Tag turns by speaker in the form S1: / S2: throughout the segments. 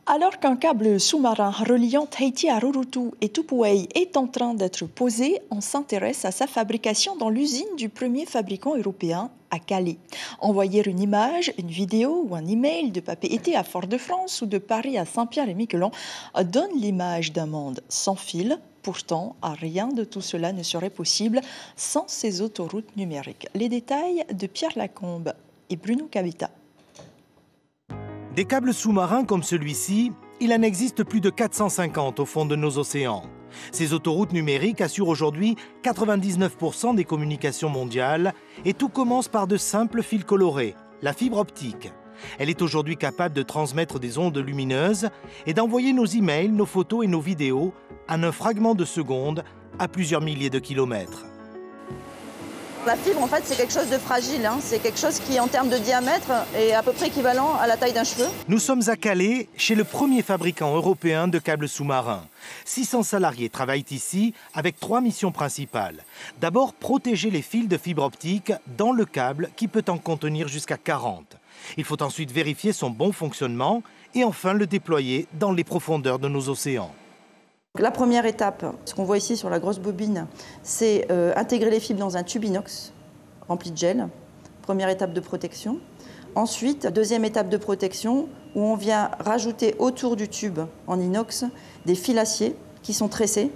S1: Alors qu'un câble sous-marin reliant Tahiti à Rurutu et Tupuai est en train d'être posé, on s'intéresse à sa fabrication dans l'usine du premier fabricant européen à Calais. Envoyer une image, une vidéo ou un email de Papeete à Fort-de-France ou de Paris à Saint-Pierre-et-Miquelon donne l'image d'un monde sans fil. Pourtant, rien de tout cela ne serait possible sans ces autoroutes numériques. Les détails de Pierre Lacombe et Bruno Cavita.
S2: Des câbles sous-marins comme celui-ci, il en existe plus de 450 au fond de nos océans. Ces autoroutes numériques assurent aujourd'hui 99% des communications mondiales et tout commence par de simples fils colorés, la fibre optique. Elle est aujourd'hui capable de transmettre des ondes lumineuses et d'envoyer nos emails, nos photos et nos vidéos en un fragment de seconde à plusieurs milliers de kilomètres.
S3: La fibre, en fait, c'est quelque chose de fragile. C'est quelque chose qui, en termes de diamètre, est à peu près équivalent à la taille d'un cheveu.
S2: Nous sommes à Calais, chez le premier fabricant européen de câbles sous-marins. 600 salariés travaillent ici avec 3 missions principales. D'abord, protéger les fils de fibre optique dans le câble qui peut en contenir jusqu'à 40. Il faut ensuite vérifier son bon fonctionnement et enfin le déployer dans les profondeurs de nos océans.
S3: La première étape, ce qu'on voit ici sur la grosse bobine, c'est intégrer les fibres dans un tube inox rempli de gel. Première étape de protection. Ensuite, deuxième étape de protection, où on vient rajouter autour du tube en inox des fils acier qui sont tressés,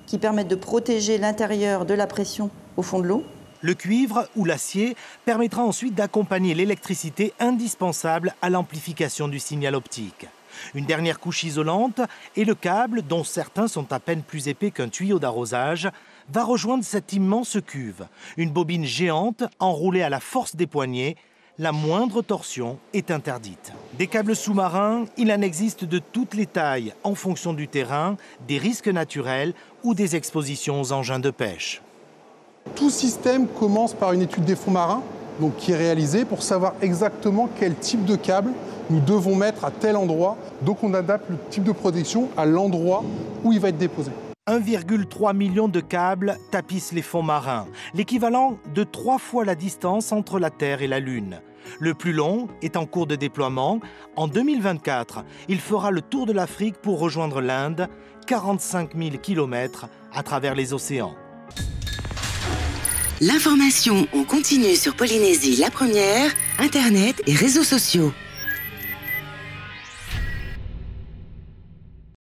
S3: qui permettent de protéger l'intérieur de la pression au fond de l'eau.
S2: Le cuivre ou l'acier permettra ensuite d'accompagner l'électricité indispensable à l'amplification du signal optique. Une dernière couche isolante et le câble, dont certains sont à peine plus épais qu'un tuyau d'arrosage, va rejoindre cette immense cuve. Une bobine géante enroulée à la force des poignets. La moindre torsion est interdite. Des câbles sous-marins, il en existe de toutes les tailles en fonction du terrain, des risques naturels ou des expositions aux engins de pêche.
S4: Tout système commence par une étude des fonds marins, donc qui est réalisée pour savoir exactement quel type de câble nous devons mettre à tel endroit. Donc on adapte le type de protection à l'endroit où il va être déposé.
S2: 1,3 million de câbles tapissent les fonds marins, l'équivalent de 3 fois la distance entre la Terre et la Lune. Le plus long est en cours de déploiement. En 2024, il fera le tour de l'Afrique pour rejoindre l'Inde, 45 000 km à travers les océans.
S5: L'information en continu sur Polynésie la première, Internet et réseaux sociaux.